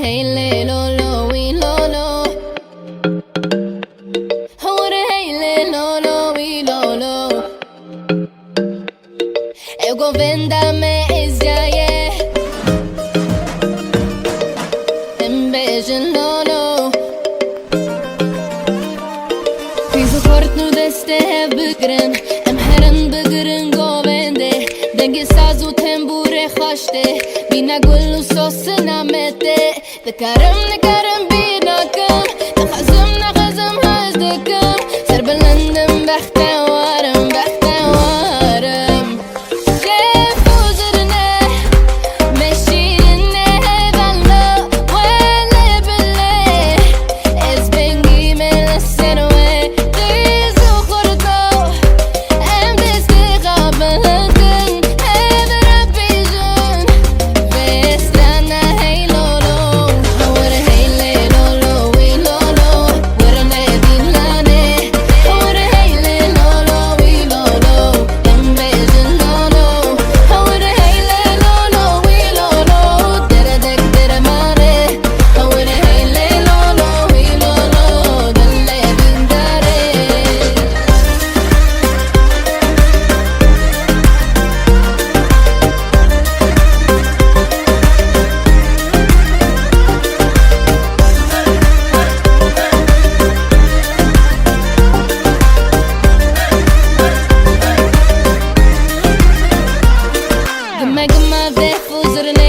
hey le lo lo we lo lo. I wanna hey le lo lo we lo lo. Eu go venda me izjaye. Embejn lo lo. Fizu kort nu deste bigren. Em heran bigren go vende. Dengi sazu tembure khaşte. Bina gullu sosna mete. Nekarim bina kan. Nakhazım hazdekan. Serbelendim behte varım. Şef üzerine meşirine hevallo. Vele bile ez bengi melesen ve dizu kurdo. Em istiqabalın ev rabbijun. Vestana hey lolo. Hawara hey le lolo we lolo. Warane dinlane. Hawara hey le lolo we lolo. Em bejin lolo. Hawara hey le lolo we lolo. Deredek deremare. Hawara hey le lolo we lolo. Dalle dindare. Gma ve fuzurne